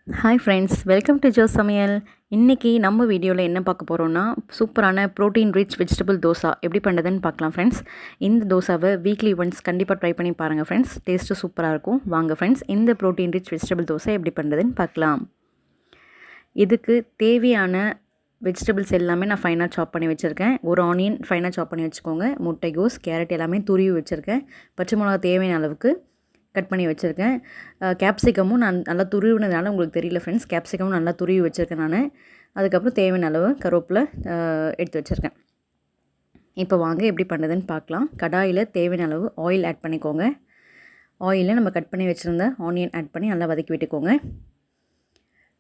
Hi friends, welcome to Joe சமையல். இன்றைக்கி நம்ம வீடியோவில் என்ன பார்க்க போகிறோன்னா, சூப்பரான ப்ரோட்டீன் ரிச் வெஜிடபிள் தோசா எப்படி பண்ணுறதுன்னு பார்க்கலாம் ஃப்ரெண்ட்ஸ். இந்த தோசாவை வீக்லி ஒன்ஸ் கண்டிப்பாக ட்ரை பண்ணி பாருங்கள் ஃப்ரெண்ட்ஸ். டேஸ்ட்டு சூப்பராக இருக்கும். வாங்க ஃப்ரெண்ட்ஸ், இந்த ப்ரோட்டீன் ரிச் வெஜிடபிள் தோசை எப்படி பண்ணுறதுன்னு பார்க்கலாம். இதுக்கு தேவையான வெஜிடபிள்ஸ் எல்லாமே நான் ஃபைனாக சாப் பண்ணி வச்சுருக்கேன். ஒரு ஆனியன் ஃபைனாக சாப் பண்ணி வச்சுக்கோங்க. முட்டைகோஸ், கேரட் எல்லாமே துருவி வச்சுருக்கேன். பச்சை மிளகா தேவையான அளவுக்கு கட் பண்ணி வச்சுருக்கேன். கேப்சிகமும் நான் நல்லா துருவினதுனால உங்களுக்கு தெரியல ஃப்ரெண்ட்ஸ், கேப்சிகமும் நல்லா துருவி வச்சுருக்கேன் நான். அதுக்கப்புறம் தேவையான அளவு கருவேப்பிலை எடுத்து வச்சுருக்கேன். இப்போ வாங்க எப்படி பண்ணுறதுன்னு பார்க்கலாம். கடாயில் தேவையான அளவு ஆயில் ஆட் பண்ணிக்கோங்க. ஆயிலில் நம்ம கட் பண்ணி வச்சுருந்த ஆனியன் ஆட் பண்ணி நல்லா வதக்கி விட்டுக்கோங்க.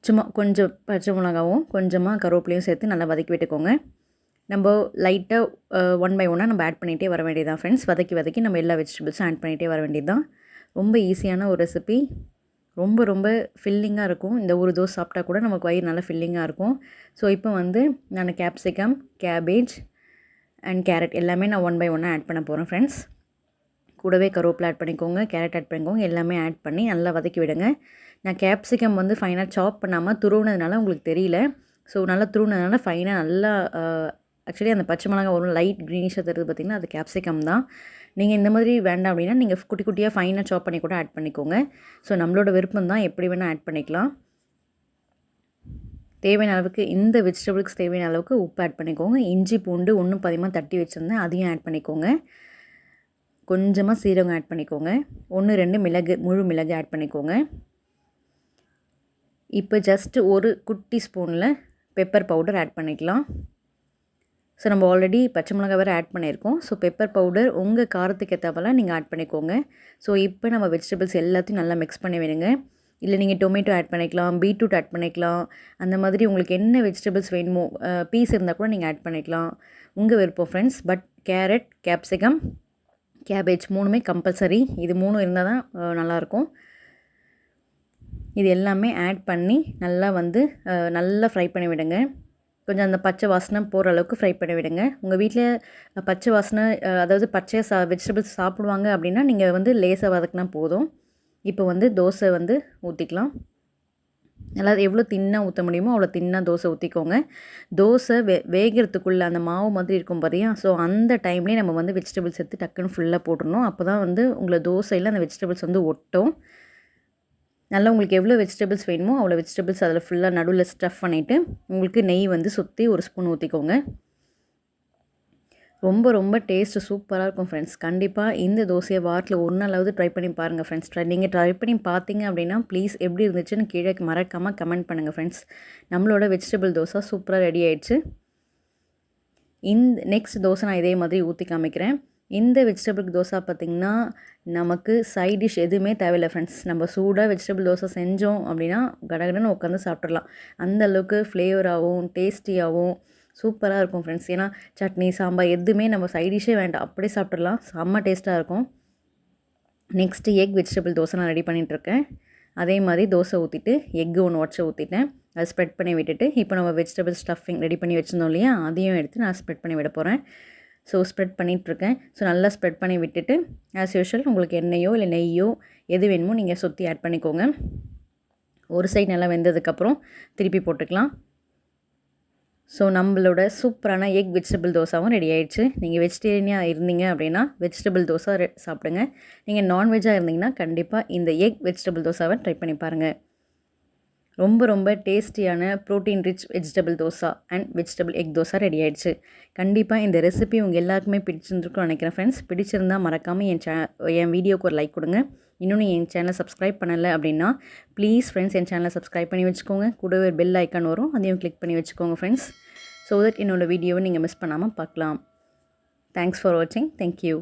சும்மா கொஞ்சம் பச்சை மிளகாவும் கொஞ்சமாக கருவேப்பிலையும் சேர்த்து நல்லா வதக்கி விட்டுக்கோங்க. நம்ம லைட்டாக ஒன் பை ஒன்னாக நம்ம ஆட் பண்ணிகிட்டே வர வேண்டியதான் ஃப்ரெண்ட்ஸ். வதக்கி நம்ம எல்லா வெஜிடபிள்ஸும் ஆட் பண்ணிகிட்டே வர வேண்டியது தான். ரொம்ப ஈஸியான ஒரு ரெசிபி. ரொம்ப ஃபில்லிங்காக இருக்கும். இந்த ஒரு தோசை சாப்பிட்டா கூட நமக்கு வயிறு நல்லா ஃபில்லிங்காக இருக்கும். ஸோ இப்போ நான் கேப்சிகம், கேபேஜ் அண்ட் கேரட் எல்லாமே நான் ஒன் பை ஒன்னாக ஆட் பண்ண போகிறேன் ஃப்ரெண்ட்ஸ். கூடவே கருவேப்பிலை ஆட் பண்ணிக்கோங்க, கேரட் ஆட் பண்ணிக்கோங்க. எல்லாமே ஆட் பண்ணி நல்லா வதக்கி விடுங்க. நான் கேப்சிகம் ஃபைனாக சாப் பண்ணாமல் துருவுனதுனால உங்களுக்கு தெரியல. ஸோ நல்லா துருவுனதுனால ஃபைனாக நல்லா ஆக்சுவலி அந்த பச்சை மிளகாய் ஒரு லைட் க்ரீனிஷாக தருது பார்த்திங்கன்னா, அது கேப்சிகம் தான். நீங்கள் இந்த மாதிரி வேண்டாம் அப்படின்னா நீங்கள் குட்டி குட்டியாக ஃபைனாக சாப் பண்ணி கூட ஆட் பண்ணிக்கோங்க. ஸோ நம்மளோட விருப்பம் தான், எப்படி வேணால் ஆட் பண்ணிக்கலாம். தேவையான அளவுக்கு இந்த வெஜிடபிள்ஸ் தேவையான அளவுக்கு உப்பு ஆட் பண்ணிக்கோங்க. இஞ்சி பூண்டு ஒன்றும் பாதியமாக தட்டி வச்சுருந்தேன், அதையும் ஆட் பண்ணிக்கோங்க. கொஞ்சமாக சீரகம் ஆட் பண்ணிக்கோங்க. 1-2 மிளகு, முழு மிளகு ஆட் பண்ணிக்கோங்க. இப்போ ஜஸ்ட்டு ஒரு குட்டி ஸ்பூனில் பெப்பர் பவுடர் ஆட் பண்ணிக்கலாம். ஸோ நம்ம ஆல்ரெடி பச்சை மிளகாய் வேறு ஆட் பண்ணியிருக்கோம். ஸோ பெப்பர் பவுடர் உங்கள் காரத்துக்கு ஏற்றப்பெல்லாம் நீங்கள் ஆட் பண்ணிக்கோங்க. ஸோ இப்போ நம்ம வெஜிடபிள்ஸ் எல்லாத்தையும் நல்லா மிக்ஸ் பண்ணி விடுங்க. இல்லை நீங்கள் டொமேட்டோ ஆட் பண்ணிக்கலாம், பீட்ரூட் ஆட் பண்ணிக்கலாம். அந்த மாதிரி உங்களுக்கு என்ன வெஜிடபிள்ஸ் வேணுமோ, பீஸ் இருந்தால் கூட நீங்கள் ஆட் பண்ணிக்கலாம். உங்கள் விருப்பம் friends. But carrot, capsicum, cabbage 3மே கம்பல்சரி. இது 3 இருந்தால் தான் நல்லாயிருக்கும். இது எல்லாமே ஆட் பண்ணி நல்லா நல்லா ஃப்ரை பண்ணி விடுங்க. கொஞ்சம் அந்த பச்சை வாசனை போகிற அளவுக்கு ஃப்ரை பண்ணி விடுங்க. உங்கள் வீட்டில் பச்சை வாசனை அதாவது பச்சையாக வெஜிடபிள்ஸ் சாப்பிடுவாங்க அப்படின்னா நீங்கள் லேசாக வதக்கினா போதும். இப்போ தோசை ஊற்றிக்கலாம். நல்லா எவ்வளோ தின்னாக ஊற்ற முடியுமோ அவ்வளோ தின்னாக தோசை ஊற்றிக்கோங்க. தோசை வேகிறதுக்குள்ளே அந்த மாவு மாதிரி இருக்கும் பார்த்தியா, ஸோ அந்த டைம்லேயே நம்ம வெஜிடபிள்ஸ் எடுத்து டக்குன்னு ஃபுல்லாக போட்டுடணும். அப்போ தான் உங்களை தோசையில் அந்த வெஜிடபிள்ஸ் ஒட்டும். நல்லா உங்களுக்கு எவ்வளோ வெஜிடபிள்ஸ் வேணுமோ அவ்வளோ வெஜிடபிள்ஸ் அதில் ஃபுல்லாக நடுவில் ஸ்டஃப் பண்ணிவிட்டு உங்களுக்கு நெய் சுற்றி ஒரு ஸ்பூன் ஊற்றிக்கோங்க. ரொம்ப டேஸ்ட்டு சூப்பராக இருக்கும் ஃப்ரெண்ட்ஸ். கண்டிப்பாக இந்த தோசையை வாரத்தில் ஒரு நாளாவது ட்ரை பண்ணி பாருங்கள் ஃப்ரெண்ட்ஸ். நீங்கள் ட்ரை பண்ணி பார்த்தீங்க அப்படின்னா ப்ளீஸ் எப்படி இருந்துச்சுன்னு கீழே மறக்காமல் கமெண்ட் பண்ணுங்கள் ஃப்ரெண்ட்ஸ். நம்மளோட வெஜிடபிள் தோசை சூப்பராக ரெடி ஆகிடுச்சு. நெக்ஸ்ட் தோசை நான் இதே மாதிரி ஊற்றி காமிக்கிறேன். இந்த வெஜிடபிள் தோசை பார்த்திங்கன்னா நமக்கு சைட் டிஷ் எதுவுமே தேவையில்லை ஃப்ரெண்ட்ஸ். நம்ம சூடாக வெஜிடபிள் தோசை செஞ்சோம் அப்படின்னா கடகடன்னு உட்காந்து சாப்பிட்றலாம். அந்தளவுக்கு ஃப்ளேவராகவும் டேஸ்டியாகவும் சூப்பராக இருக்கும் ஃப்ரெண்ட்ஸ். ஏன்னா சட்னி, சாம்பார் எதுவுமே நம்ம சைட் டிஷ்ஷே வேண்டாம், அப்படியே சாப்பிட்றலாம். செம்ம டேஸ்ட்டாக இருக்கும். நெக்ஸ்ட்டு எக் வெஜிடபிள் தோசை நான் ரெடி பண்ணிகிட்ருக்கேன். அதே மாதிரி தோசை ஊற்றிட்டு எக்கு ஒன்று உடச்சி ஊற்றிட்டேன். அதை ஸ்ப்ரெட் பண்ணி விட்டுட்டு இப்போ நம்ம வெஜிடபிள் ஸ்டஃபிங் ரெடி பண்ணி வச்சுருந்தோம் இல்லையா, அதையும் எடுத்து நான் ஸ்ப்ரெட் பண்ணி விட போகிறேன். ஸோ ஸ்ப்ரெட் பண்ணிகிட்ருக்கேன். ஸோ நல்லா ஸ்ப்ரெட் பண்ணி விட்டுட்டு ஆஸ் யூஷுவல் உங்களுக்கு எண்ணெயோ இல்லை நெய்யோ எது வேணுமோ நீங்கள் சுற்றி ஆட் பண்ணிக்கோங்க. ஒரு சைடு நல்லா வெந்ததுக்கப்புறம் திருப்பி போட்டுக்கலாம். ஸோ நம்மளோட சூப்பரான எக் வெஜிடபிள் தோசாவும் ரெடி ஆகிடுச்சு. நீங்கள் வெஜிடேரியனாக இருந்தீங்க அப்படின்னா வெஜிடபிள் தோசை சாப்பிடுங்க. நீங்கள் நான்வெஜ்ஜாக இருந்தீங்கன்னா கண்டிப்பாக இந்த எக் வெஜிடபிள் தோசாவை ட்ரை பண்ணி பாருங்கள். ரொம்ப டேஸ்டியான protein rich vegetable dosa and vegetable egg dosa ready ஆகிடுச்சு. கண்டிப்பாக இந்த ரெசிபி உங்கள் எல்லாருக்குமே பிடிச்சிருந்துருக்குன்னு நினைக்கிறேன் ஃப்ரெண்ட்ஸ். பிடிச்சிருந்தால் மறக்காமல் என் வீடியோக்கு ஒரு லைக் கொடுங்க. இன்னொன்று என் சேனலை சப்ஸ்கிரைப் பண்ணலை அப்படின்னா ப்ளீஸ் ஃப்ரெண்ட்ஸ் என் சேனலை சப்ஸ்கிரைப் பண்ணி வச்சுக்கோங்க. கூடவே ஒரு பெல் ஐக்கான் வரும், அதையும் கிளிக் பண்ணி வச்சுக்கோங்க ஃப்ரெண்ட்ஸ். ஸோ தட் என்னோடய வீடியோவை நீங்கள் மிஸ் பண்ணாமல் பார்க்கலாம். தேங்க்ஸ் ஃபார் வாட்சிங். தேங்க்யூ.